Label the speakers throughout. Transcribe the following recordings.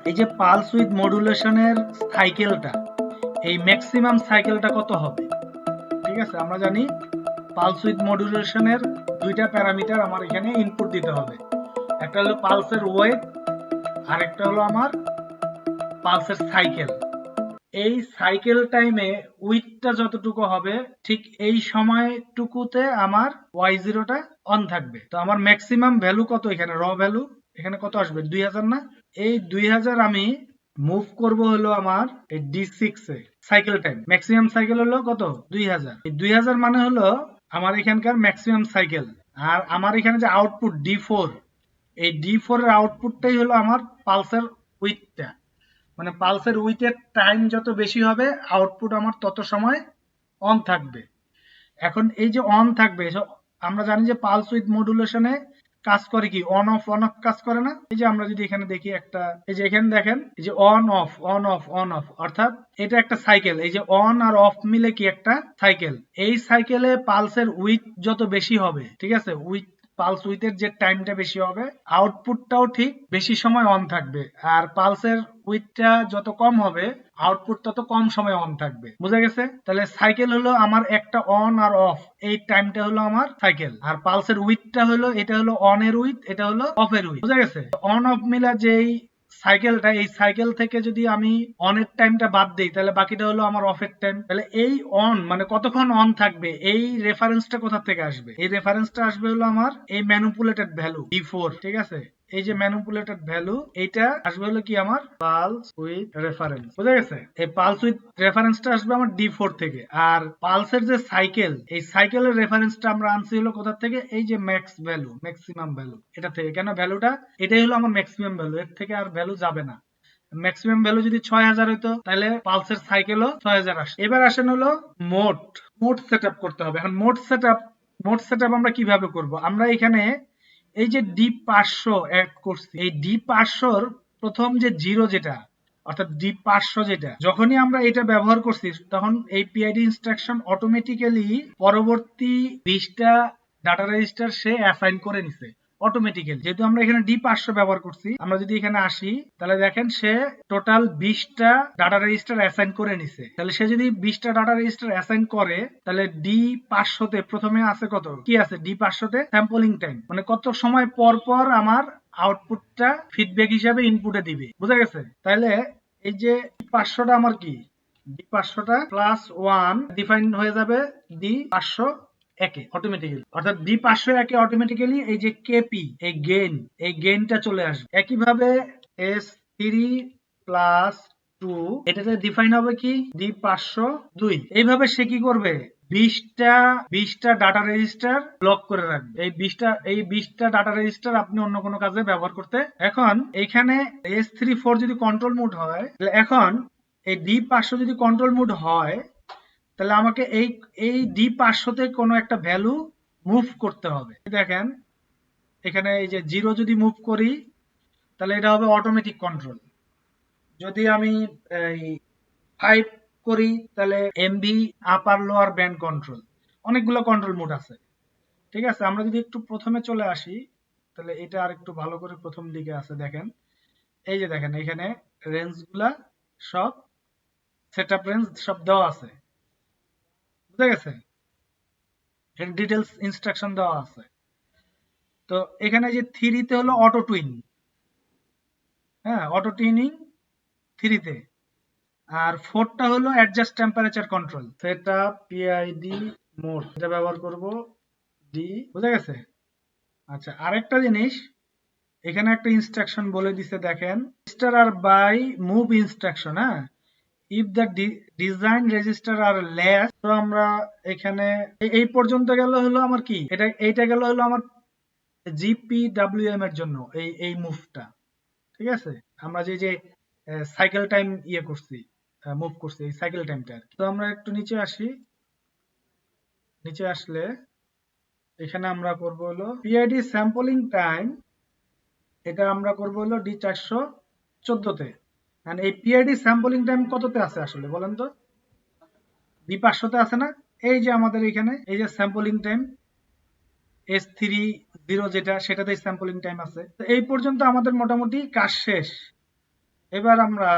Speaker 1: এই যে pulse with মডুলেশনের সাইকেলটা, এই ম্যাক্সিমাম সাইকেলটা কত হবে? ঠিক আছে, আমরা জানি পালস উইথ মডুলেশনের দুইটা প্যারামিটার আমার এখানে ইনপুট দিতে হবে। একটা হলো পালসের ওয়েট, আর একটা হলো আমার পালসের সাইকেল। এই সাইকেল টাইমে উইথটা যতটুকু হবে ঠিক এই সময়টুকুতে আমার y0 টা অন থাকবে। তো আমার ম্যাক্সিমাম ভ্যালু কত এখানে, র ভ্যালু এখানে কত আসবে, 2000 না? এই 2000 আমি মুভ করব হলো আমার এই D6 এ। সাইকেল টাইম ম্যাক্সিমাম সাইকেল হলো কত, 2000। এই 2000 মানে হলো আমার এখানকার ম্যাক্সিমাম সাইকেল। আর আমার এখানে যে আউটপুট D4, এই D4 এর আউটপুটটাই হলো আমার পালসের উইথটা। মানে পালসের উইথের টাইম যত বেশি হবে আউটপুট আমার তত সময় অন থাকবে। এখন এই যে অন থাকবে, আমরা জানি যে পালস উইথ মডুলেশনে কাজ করে কি, অন অফ কাজ করে না? এই যে আমরা যদি এখানে দেখি একটা, এই যে এখানে দেখেন এই যে on of on of on of, অর্থাৎ এটা একটা সাইকেল। এই যে অন আর অফ মিলে কি একটা সাইকেল। এই সাইকেলে পালসের উইথ যত বেশি হবে, ঠিক আছে, উইথ পালস উইথের যে টাইমটা বেশি হবে আউটপুটটাও ঠিক বেশি সময় অন থাকবে। আর পালসের উইথটা যত কম হবে আউটপুট তত কম সময় অন থাকবে। বুঝা গেছে? তাহলে সাইকেল হলো আমার একটা অন আর অফ, এই টাইমটা হলো আমার সাইকেল। আর পালসের উইথটা হলো, এটা হলো অন এর উইথ, এটা হলো অফ এর উইথ। বুঝা গেছে? অন অফ মিলা যেই সাইকেলটা, এই সাইকেল থেকে যদি আমি অনের টাইমটা বাদ দিই তাহলে বাকিটা হলো আমার অফের টাইম। তাহলে এই অন মানে কতক্ষণ অন থাকবে, এই রেফারেন্সটা কোথা থেকে আসবে? এই রেফারেন্সটা আসবে হলো আমার এই ম্যানিপুলেটেড ভ্যালু D4। ঠিক আছে, এই যে ম্যানিপুলেটেড ভ্যালু, এইটা আসবে হলো কি আমার পালস উইথ রেফারেন্স। বুঝা গেছে? এই পালস উইথ রেফারেন্সটা আসবে আমার D4 থেকে। আর পালসের যে সাইকেল, এই সাইকেলের রেফারেন্সটা আমরা আনছি হলো কোথা থেকে, এই যে ম্যাক্স ভ্যালু, ম্যাক্সিমাম ভ্যালু, এটা থেকে। কেন ভ্যালুটা, এটাই হলো আমার ম্যাক্সিমাম ভ্যালু, এর থেকে আর ভ্যালু যাবে না। ম্যাক্সিমাম ভ্যালু যদি 6000 হইতো তাহলে পালসের সাইকেলও 6000 আসে। এবার আসেন হলো মোড, মোড সেটআপ করতে হবে। এখন মোড সেটআপ আমরা কিভাবে করব? আমরা এখানে এই যে D500 অ্যাড করছি, এই D500 প্রথম যে জিরো যেটা, অর্থাৎ D500 যেটা, যখনই আমরা এটা ব্যবহার করছি তখন এই PID ইনস্ট্রাকশন অটোমেটিক্যালি পরবর্তী 20টা ডাটা রেজিস্টার সে অ্যাসাইন করে নিছে অটোমেটিক্যালি। যেহেতু আমরা এখানে D500 ব্যবহার করছি, আমরা যদি এখানে আসি তাহলে দেখেন সে টোটাল 20টা ডাটা রেজিস্টার অ্যাসাইন করে নিছে। তাহলে সে যদি 20টা ডাটা রেজিস্টার অ্যাসাইন করে তাহলে D500 তে প্রথমে আছে কত, কি আছে D500 তে, স্যাম্পলিং টাইম, মানে কত সময় পর পর আমার আউটপুটটা ফিডব্যাক হিসাবে ইনপুটে দিবে। বুঝা গেছে? তাহলে এই যে D500টা আমার কি, D500টা +1 ডিফাইন হয়ে যাবে D500 একে অটোমেটিক্যালি, অর্থাৎ D500 একে অটোমেটিক্যালি এই যে কেপি, এই গেইনটা চলে আসবে। একইভাবে S3 প্লাস 2 এটাতে ডিফাইন হবে কি D502। এইভাবে সে কি করবে, 20টা ডাটা রেজিস্টার ব্লক করে রাখবে। এই 20টা ডাটা রেজিস্টার আপনি অন্য কোনো কাজে ব্যবহার করতে। এখন এখানে S34 যদি কন্ট্রোল মোড হয়, তাহলে এখন এই D500 যদি কন্ট্রোল মোড হয় তাহলে আমাকে এই D500 তে কোনো একটা ভ্যালু মুভ করতে হবে। দেখেন এখানে এই যে 0 যদি মুভ করি তাহলে এটা হবে অটোমেটিক কন্ট্রোল। যদি আমি এই 5 করি তাহলে MB upper lower band control, অনেকগুলো কন্ট্রোল মোড আছে। ঠিক আছে, আমরা যদি একটু প্রথমে চলে আসি তাহলে এটা আর একটু ভালো করে প্রথম দিকে আছে। দেখেন এই যে দেখেন এখানে রেঞ্জগুলা সব, সেটআপ রেঞ্জ সব দেওয়া আছে। বুঝা গেছে? এখানে ডিটেলস ইনস্ট্রাকশন দেওয়া আছে। তো এখানে যে 3 তে হলো অটো টুইন, হ্যাঁ অটো টুইনিং 3 তে। আর 4টা হলো adjust temperature control, setup PID mode, এটা ব্যবহার করব ডি। বুঝা গেছে? আচ্ছা, আরেকটা জিনিস এখানে একটা ইনস্ট্রাকশন বলে দিছে, দেখেন রেজিস্টার আর বাই মুভ ইনস্ট্রাকশন। হ্যাঁ, if the design register are less, তো আমরা এখানে এই পর্যন্ত গেল হলো আমার কি, এইটা গেল হলো আমার GPWM এর জন্য এই মুভটা। ঠিক আছে, আমরা যে সাইকেল টাইম ইয়ে করছি, মুভ করছি, এই সাইকেল টাইমটা আর কি। তো আমরা একটু নিচে আসি, নিচে আসলে এখানে আমরা করব হলো পিআইডি স্যাম্পলিং টাইম, এটা আমরা করব হলো D414 তে। এন্ড এই পিআইডি স্যাম্পলিং টাইম কততে আছে আসলে বলেন তো? D500 তে আছে না? এই যে আমাদের এখানে এই যে স্যাম্পলিং টাইম S30 যেটা, সেটাতেই স্যাম্পলিং টাইম আছে। তো এই পর্যন্ত আমাদের মোটামুটি কাজ শেষ। এবার আমরা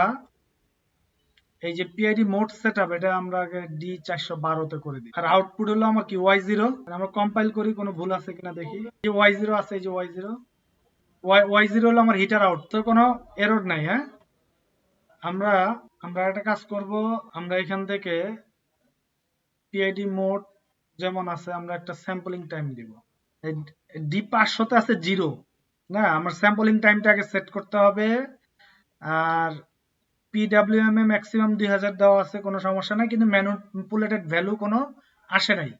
Speaker 1: এই যে পিআইডি মোড সেটআপ, এটা আমরা আগে D412 তে করে দিই। আর আউটপুট হলো আমার কি Y0। আমরা কম্পাইল করি, কোনো ভুল আছে কিনা দেখি। যে Y0 আছে, এই যে Y0, Y0 হলো আমার হিটার আউট, তো কোনো এরর নাই। হ্যাঁ, আমরা আমরা একটা কাজ করব, আমরা এখান থেকে পিআইডি মোড যেমন আছে, আমরা একটা স্যাম্পলিং টাইম দিব। D500 তে আছে 0, না, আমার স্যাম্পলিং টাইমটা আগে সেট করতে হবে। আর PWM এ ম্যাক্সিমাম 2000 দেওয়া আছে, কোনো সমস্যা নাই, কিন্তু ম্যানিপুলেটেড ভ্যালু কোনো আসে নাই।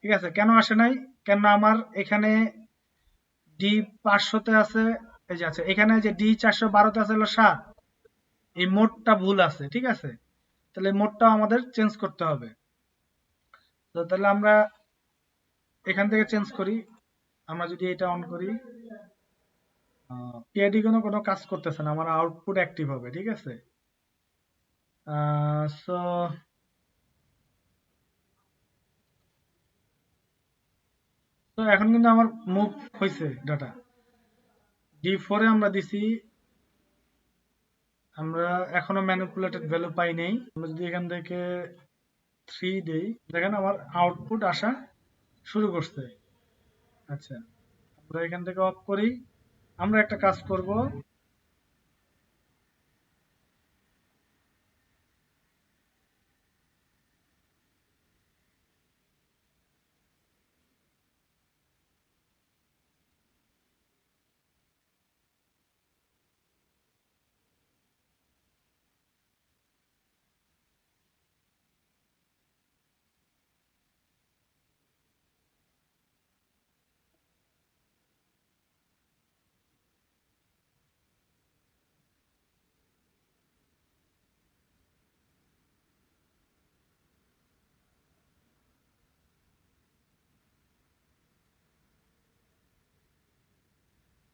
Speaker 1: ঠিক আছে, কেন আসে নাই? কেন আমার এখানে D500 তে আছে, এই যে আছে এখানে, যে D412 তে আছে হলো 7, এই মোডটা ভুল আছে। ঠিক আছে, তাহলে মোডটা আমাদের চেঞ্জ করতে হবে। তো তাহলে আমরা এখান থেকে চেঞ্জ করি। আমরা যদি এটা অন করি, পিআইডি কোনো কোনো কাজ করতেছে না, আমার আউটপুট অ্যাক্টিভ হবে। ঠিক আছে, সো তো এখন কিন্তু আমার মুভ হয়েছে ডাটা। D4 এ আমরা দিছি, আমরা এখনো ম্যানিপুলেটেড ভ্যালু পাই নাই। আমরা যদি এখান থেকে 3 দেই, দেখেন আমার আউটপুট আসা শুরু করছে। আচ্ছা, আমরা এখান থেকে অফ করি। আমরা একটা কাজ করব,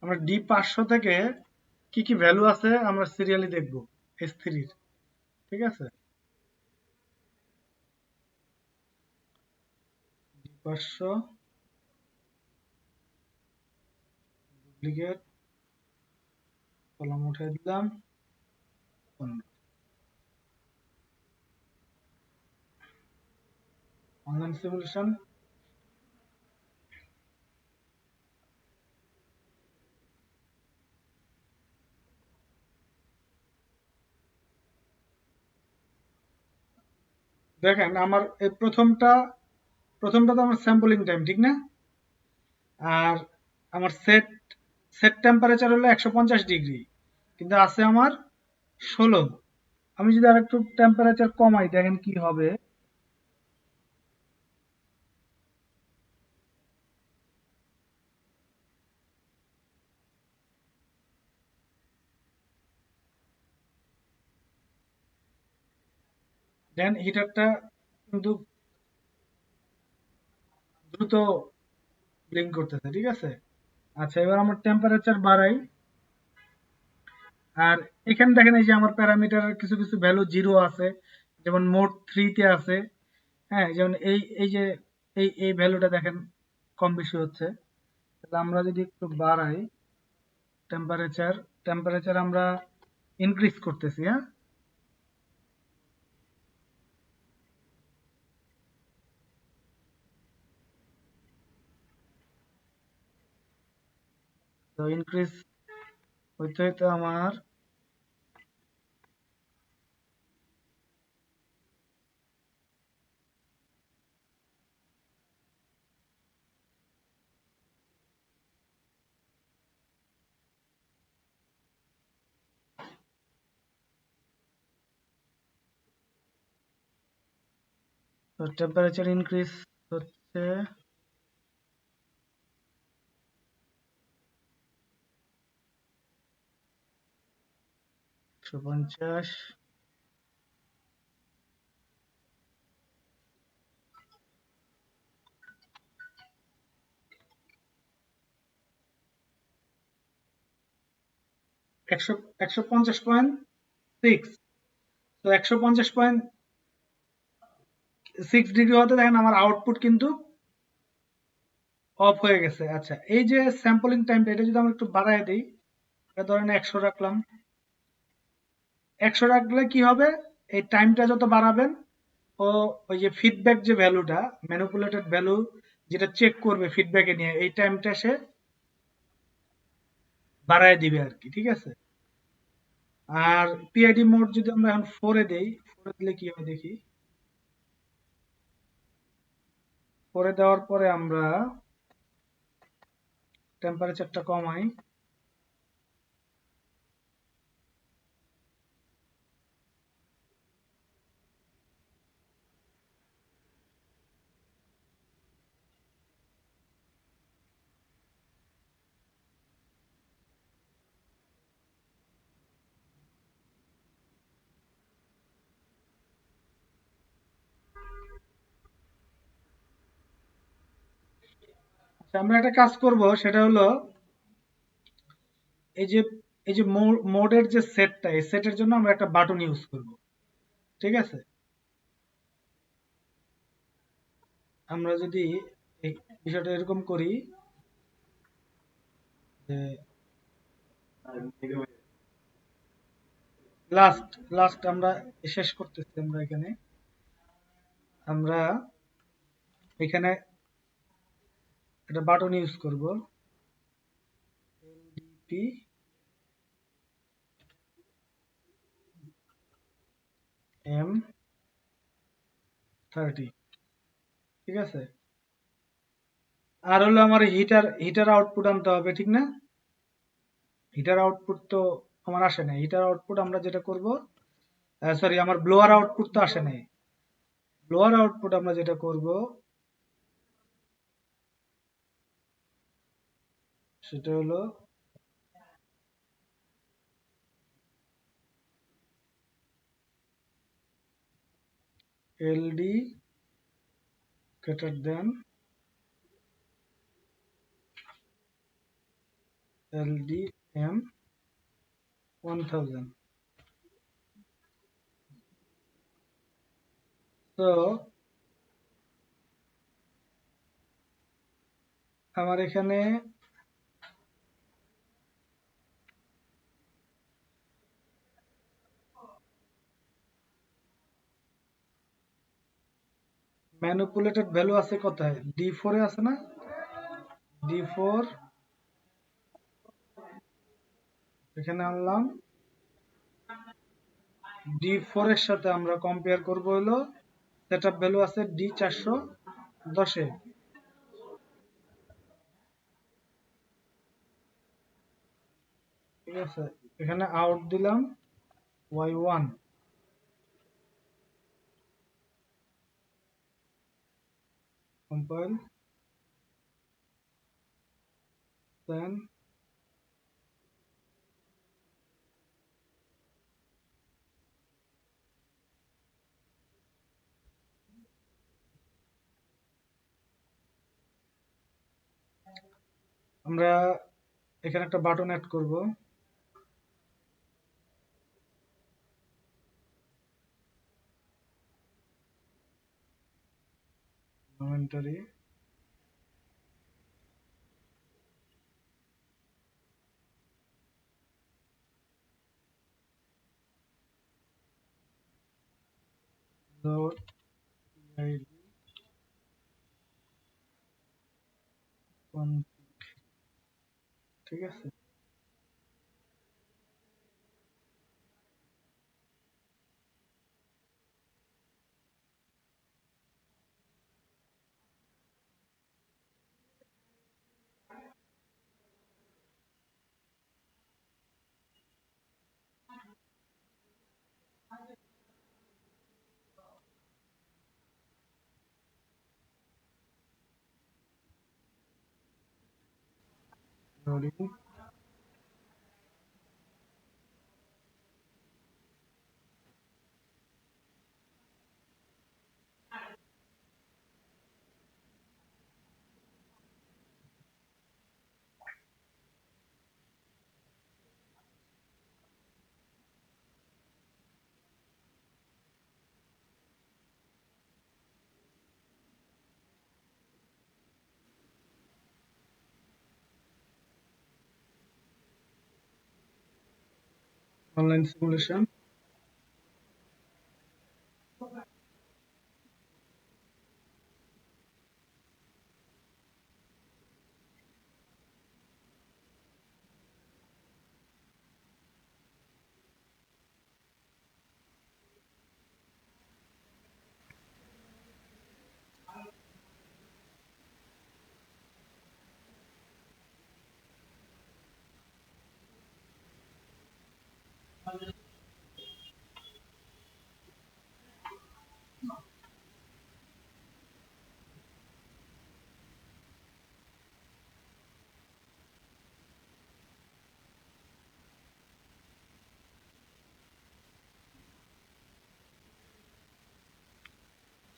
Speaker 1: আমরা D500 থেকে কি কি ভ্যালু আছে আমরা সিরিয়ালি দেখব S3 এর। ঠিক আছে, D500 ডুপ্লিকেট, কলম উঠে দিলাম, অনলাইন সিমুলেশন। দেখেন আমার এই প্রথমটা তো আমার স্যাম্পলিং টাইম, ঠিক না? আর আমার সেট সেট টেম্পারেচার হলো 150 ডিগ্রি, কিন্তু আছে আমার 16। আমি যদি আর একটু টেম্পারেচার কমাই, দেখেন কি হবে। দেন হিটারটা কিন্তু দ্রুত ব্লিঙ্ক করতেছে। ঠিক আছে, আচ্ছা, এবার আমার টেম্পারেচার বাড়াই। আর এখানে দেখেন, এই যে আমার প্যারামিটারের কিছু কিছু ভ্যালু জিরো আছে, যেমন মোড 3 তে আছে। হ্যাঁ, যেমন এই যে এই ভ্যালুটা দেখেন কম বেশি হচ্ছে। তাহলে আমরা যদি একটু বাড়াই টেম্পারেচার, টেম্পারেচার আমরা ইনক্রিজ করতেছি। হ্যাঁ, তো ইনক্রিজ হইতে হইতে আমার টেম্পারেচার ইনক্রিজ হচ্ছে 150, 150.6। তো 150.6 ডিগ্রি হতে দেখেন আমার আউটপুট কিন্তু অফ হয়ে গেছে। আচ্ছা, এই যে স্যাম্পলিং টাইমটা, এটা যদি আমরা একটু বাড়ায় দিই, এটা ধরেন 100 রাখলাম। 100 রাখলে কি হবে, এই টাইমটা যত বাড়াবেন ও ওই যে ফিডব্যাক যে ভ্যালুটা, ম্যানিপুলেটেড ভ্যালু যেটা চেক করবে ফিডব্যাকে নিয়ে, এই টাইমটা সে বাড়ায় দিবে আর কি, ঠিক আছে। আর পিআইডি মোড যদি আমরা এখন 4 এ দেই, 4 এ দিলে কি হয় দেখি। 4 এ দেওয়ার পরে আমরা টেম্পারেচারটা কমাই। আচ্ছা, আমরা একটা কাজ করব, সেটা হলো এই যে এই যে মোডের যে সেটটা, এই সেটের জন্য আমরা একটা বাটন ইউজ করব, ঠিক আছে। আমরা যদি এই বিষয়টা এরকম করি যে লাস্ট লাস্ট আমরা শেষ করতেছি, আমরা এখানে আমরা এখানে একটা বাটন ইউজ করব, ডিপি এম 30, ঠিক আছে। আর হলো আমার হিটার হিটার আউটপুট আনতে হবে, ঠিক না? হিটার আউটপুট তো আমার আসে নাই। হিটার আউটপুট আমরা যেটা করব, সরি, আমার ব্লোয়ার আউটপুট তো আসে নাই। ব্লোয়ার আউটপুট আমরা যেটা করব সেটা হলো এলডি greater than LDM 1000। তো আমার এখানে ম্যানিপুলেটেড ভ্যালু আছে কোথায়? D4 এ আছে না? D4 এখানে আনলাম। D4 এর সাথে আমরা কম্পেয়ার করব হলো সেটআপ ভ্যালু আছে D410 এ, ঠিক আছে। এখানে আউট দিলাম Y1, কম্পাইল, দেন আমরা এখানে একটা বাটন অ্যাড করব, মোমেন্টারি ডট PID config, ঠিক আছে। লোডিং, অনলাইন সিমুলেশন,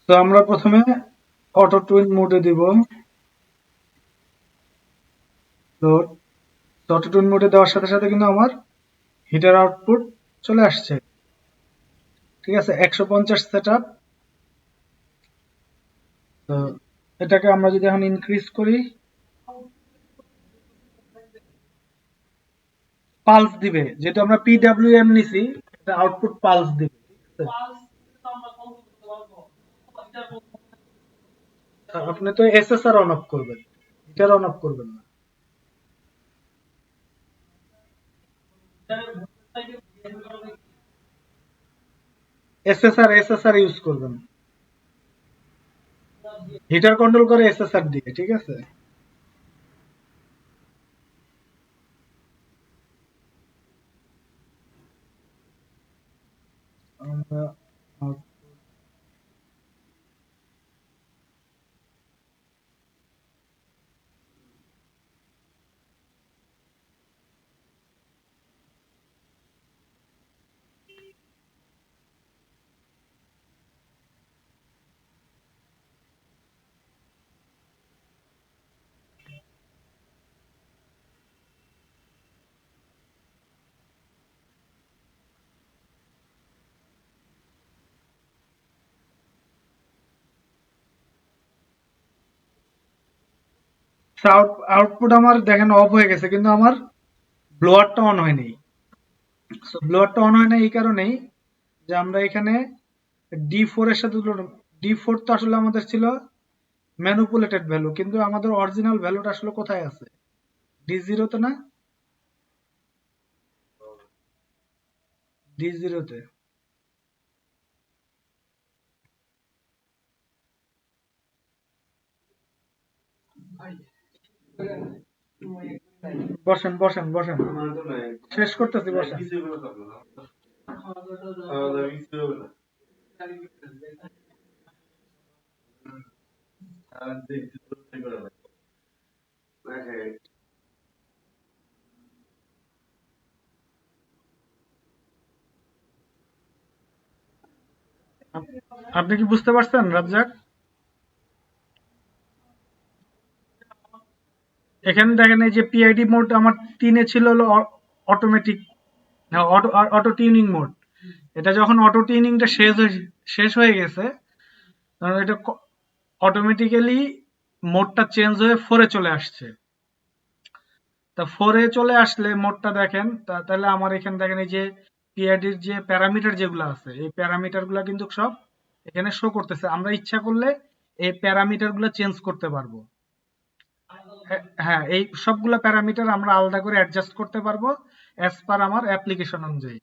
Speaker 1: তো আমরা প্রথমে অটো টুইন মোডে দিব। তো অটো টুইন মোডে দেওয়ার সাথে সাথে কিন্তু আমার হিটার আউটপুট চলে আসছে। ঠিক আছে, 150 সেটআপ। তো এটাকে আমরা যদি এখন ইনক্রিজ করি, পালস দিবে, যেহেতু আমরা পিডব্লিউএম নিছি, এটা আউটপুট পালস দিবে। ঠিক আছে? আপনি তো এসএসআর অন অফ করবেন, হিটার অন অফ করবেন না। এসএসআর ইউজ করবেন, হিটার কন্ট্রোল করে এসএসআর দিয়ে। ঠিক আছে, আমরা আউটপুট আমার দেখেন অফ হয়ে গেছে, কিন্তু আমার ব্লোয়ারটা অন হয়নি। সো ব্লোয়ারটা অন হয় না এই কারণেই যে আমরা এখানে D4 এর সাথে D4 তো আসলে আমাদের ছিল ম্যানিপুলেটেড ভ্যালু, কিন্তু আমাদের অরিজিনাল ভ্যালুটা আসলে কোথায় আছে? D0 তে না? D0 তে। বসেন বসেন বসেন, শেষ করতেছি, বসেন। আপনি কি বুঝতে পারছেন রাজ্জাক? এখানে দেখেন এই যে পিআইডি মোড আমার 3 এ ছিল হলো অটোমেটিক, অটো টিউনিং মোড। এটা যখন অটো টিউনিংটা শেষ হয়ে গেছে, তখন এটা অটোমেটিক্যালি মোডটা চেঞ্জ হয়ে 4 এ চলে আসছে। তা 4 এ চলে আসলে মোডটা দেখেন, তাহলে আমার এখানে দেখেন এই যে পিআইডির যে প্যারামিটার যেগুলো আছে, এই প্যারামিটার গুলা কিন্তু সব এখানে শো করতেছে। আমরা ইচ্ছা করলে এই প্যারামিটার গুলো চেঞ্জ করতে পারবো। হ্যাঁ, এই সবগুলা প্যারামিটার আমরা আলাদা করে অ্যাডজাস্ট করতে পারবো অ্যাজ পার আমার অ্যাপ্লিকেশন অনুযায়ী।